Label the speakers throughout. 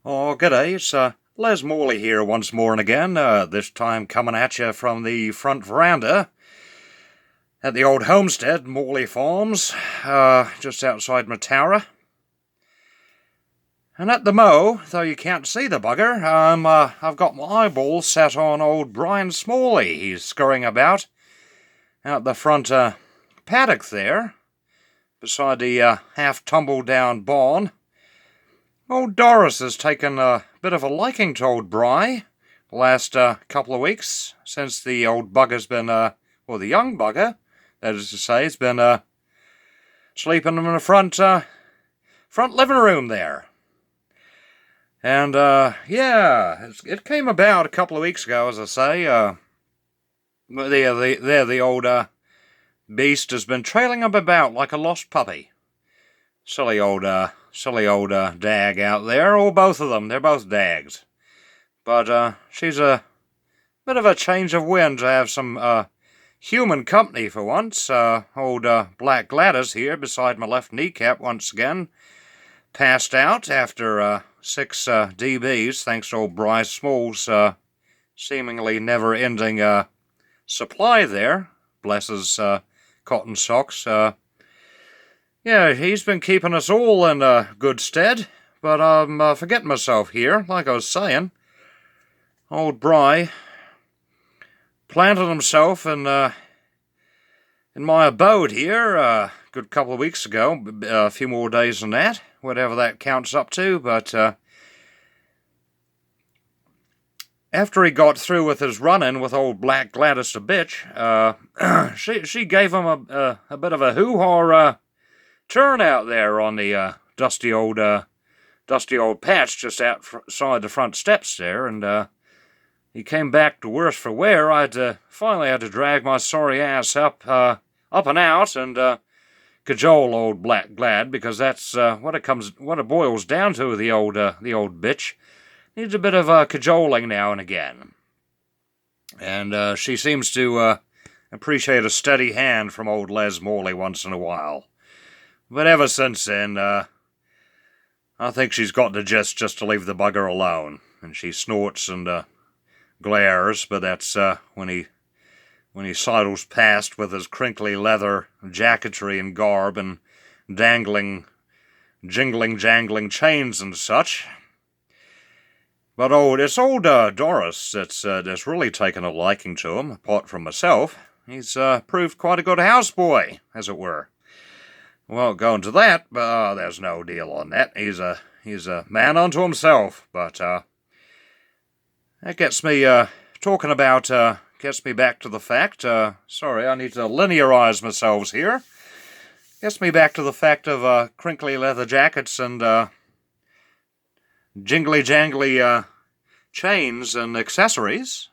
Speaker 1: Oh, g'day, it's Les Mauley here once more and again, this time coming at you from the front veranda at the old homestead, Mauley Farms, just outside Mataura. And at the mow, though you can't see the bugger, I've got my eyeballs set on old Brian Smalley. He's scurrying about out the front paddock there, beside the half-tumbled-down barn. Old Doris has taken a bit of a liking to old Bry the last couple of weeks, since the old bugger's been, or the young bugger, that is to say, has been sleeping in the front living room there. And, yeah, it came about a couple of weeks ago, as I say. The old beast has been trailing up about like a lost puppy. Silly old dag out there, or both of them. They're both dags. But she's a bit of a change of wind to have some human company for once. Old Black Gladys here beside my left kneecap once again. Passed out after 6 DBs, thanks to old Bryce Small's seemingly never-ending supply there. Bless his cotton socks. Yeah, he's been keeping us all in good stead, but I'm forgetting myself here, like I was saying. Old Bry planted himself in my abode here a good couple of weeks ago, a few more days than that, whatever that counts up to, but after he got through with his run-in with old Black Gladys the bitch, she gave him a bit of a hoo-ha turn out there on the dusty old patch just outside the front steps there, and he came back to worse for wear. I finally had to drag my sorry ass up and out and cajole old Black Glad, because that's what it boils down to. The old bitch needs a bit of cajoling now and again, and she seems to appreciate a steady hand from old Les Morley once in a while. But ever since then, I think she's got the gist just to leave the bugger alone, and she snorts and glares, but that's when he sidles past with his crinkly leather jacketry and garb and jingling, jangling chains and such. But it's old Doris that's really taken a liking to him, apart from myself. He's proved quite a good houseboy, as it were. Won't go into that, but there's no deal on that. He's a man unto himself, but that gets me talking about, gets me back to the fact, sorry, I need to linearize myself here. Gets me back to the fact of crinkly leather jackets and jingly-jangly chains and accessories.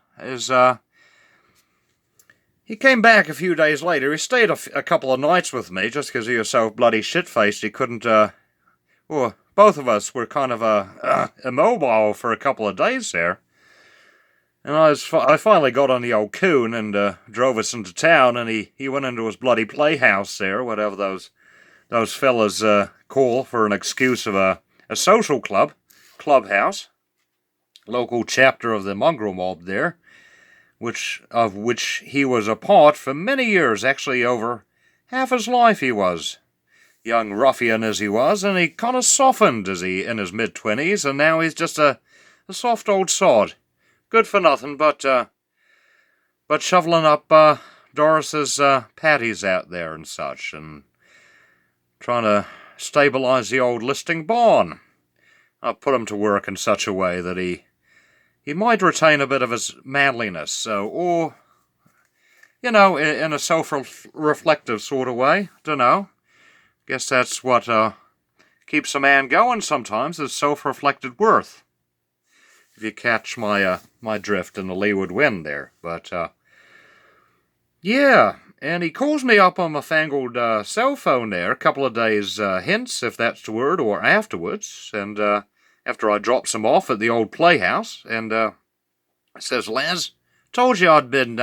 Speaker 1: He came back a few days later. He stayed a couple of nights with me just because he was so bloody shit-faced he couldn't, well, both of us were kind of immobile for a couple of days there. And I finally got on the old coon and drove us into town, and he went into his bloody playhouse there, whatever those fellas call for an excuse of a social clubhouse, local chapter of the mongrel mob there, of which he was a part for many years, actually over half his life he was. Young ruffian as he was, and he kind of softened in his mid-20s, and now he's just a soft old sod. Good for nothing, but shoveling up Doris's patties out there and such, and trying to stabilize the old listing barn. I put him to work in such a way that he might retain a bit of his manliness, or, in a self-reflective sort of way. Dunno. Guess that's what keeps a man going sometimes, is self-reflected worth. If you catch my drift in the leeward wind there. But, yeah, and he calls me up on my fangled cell phone there a couple of days hence, if that's the word, or afterwards, and after I drops him off at the old playhouse, and says, Les, told you I'd been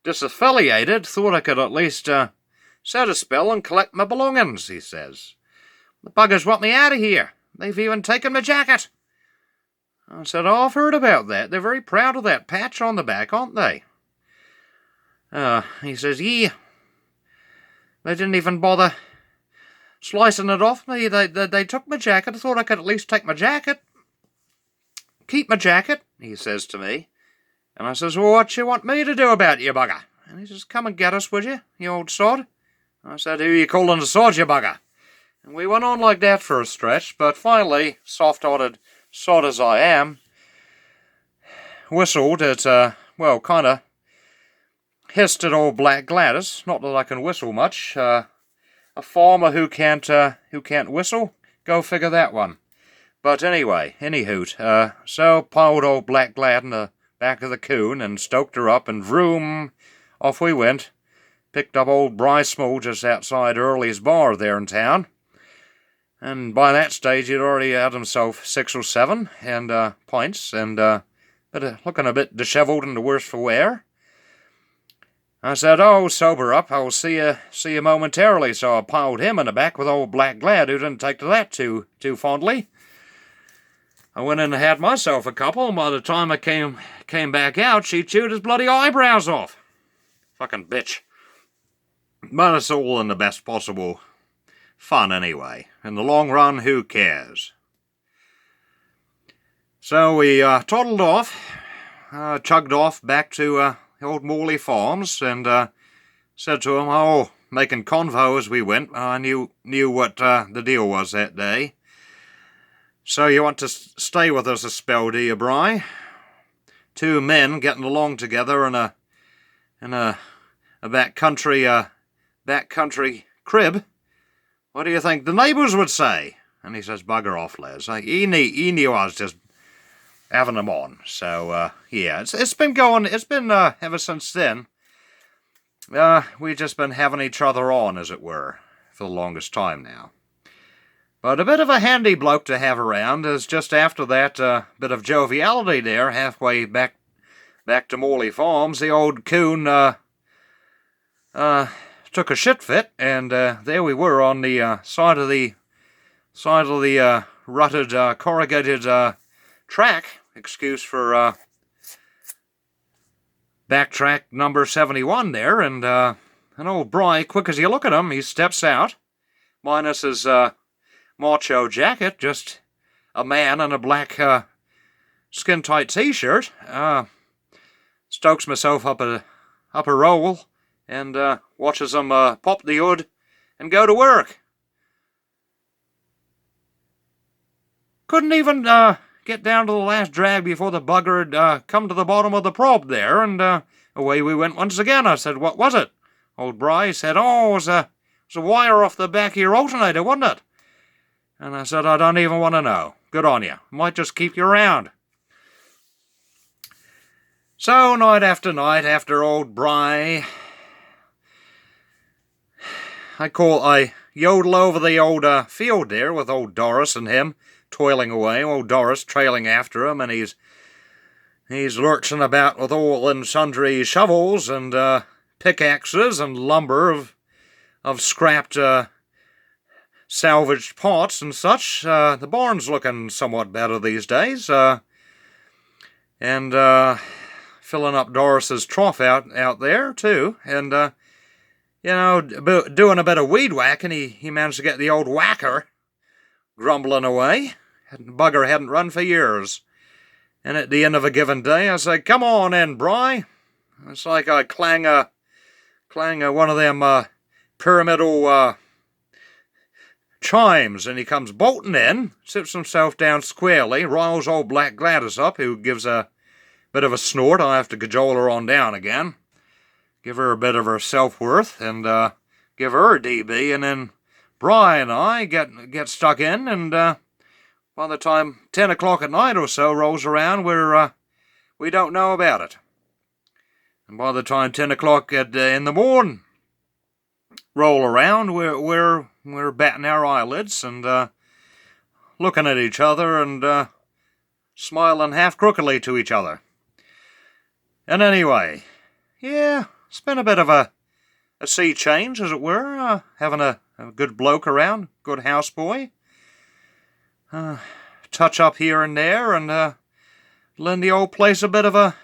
Speaker 1: disaffiliated, thought I could at least set a spell and collect my belongings, he says. The buggers want me out of here. They've even taken my jacket. I said, oh, I've heard about that. They're very proud of that patch on the back, aren't they? He says, yeah. They didn't even bother slicing it off me. They took my jacket. I thought I could at least take my jacket. Keep my jacket, he says to me. And I says, well, what you want me to do about it, you bugger? And he says, come and get us, would you old sod? I said, who are you calling a sod, you bugger? And we went on like that for a stretch, but finally, soft-hearted sod as I am, whistled at, well, kind of hissed at old Black Gladys. Not that I can whistle much. A farmer who can't whistle, go figure that one. But anyway, anyhoot, so piled old Black Glad in the back of the coon and stoked her up, and vroom, off we went. Picked up old Bry Small just outside Early's bar there in town. And by that stage he'd already had himself 6 or 7 and pints, and looking a bit dishevelled and the worse for wear. I said, oh, sober up, I'll see you momentarily, so I piled him in the back with old Black Glad, who didn't take to that too fondly. I went in and had myself a couple, and by the time I came back out, she chewed his bloody eyebrows off. Fucking bitch. But it's all in the best possible fun anyway. In the long run, who cares? So we toddled off, chugged off back to old Mauley Farms, and said to him, oh, making convo as we went. I knew what the deal was that day. So you want to stay with us a spell, do you, Bry? 2 men getting along together in a backcountry crib. What do you think the neighbours would say? And he says, bugger off, Les. He knew I was just having them on. So, yeah, it's been ever since then. We've just been having each other on, as it were, for the longest time now. But a bit of a handy bloke to have around, as just after that bit of joviality there, halfway back to Mauley Farms, the old coon took a shit fit, and there we were on the side of the rutted, corrugated track. Excuse for backtrack number 71 there, and an old Bry, quick as you look at him, he steps out, minus his macho jacket, just a man in a black skin-tight t-shirt. Stokes myself up a roll and watches them pop the hood and go to work. Couldn't even get down to the last drag before the bugger had come to the bottom of the probe there, and away we went once again. I said, what was it? Old Bry said, oh, it was a wire off the back of your alternator, wasn't it? And I said, I don't even want to know. Good on you. Might just keep you around. So, night after old Bry, I yodel over the old field there with old Doris and him toiling away. Old Doris trailing after him, and he's lurching about with all and sundry shovels and pickaxes and lumber of scrapped salvaged pots and such. The barn's looking somewhat better these days, and filling up Doris's trough out there too, and doing a bit of weed whacking. He managed to get the old whacker grumbling away. Bugger hadn't run for years. And at the end of a given day, I say, "Come on in, Bry." It's like I clang one of them pyramidal chimes, and he comes bolting in, sits himself down squarely, riles old Black Gladys up, who gives a bit of a snort. I have to cajole her on down again, give her a bit of her self-worth, and give her a DB, and then Bry and I get stuck in, and by the time 10 o'clock at night or so rolls around, we don't know about it. And by the time 10 o'clock in the morning roll around, we're batting our eyelids and looking at each other and smiling half crookedly to each other. And anyway, yeah, it's been a bit of a sea change, as it were, having a good bloke around, good houseboy. Touch up here and there, and lend the old place a bit of a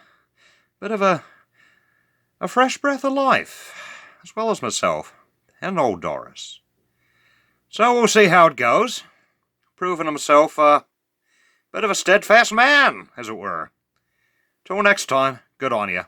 Speaker 1: fresh breath of life, as well as myself and old Doris. So we'll see how it goes. Proving himself a bit of a steadfast man, as it were. Till next time, good on you.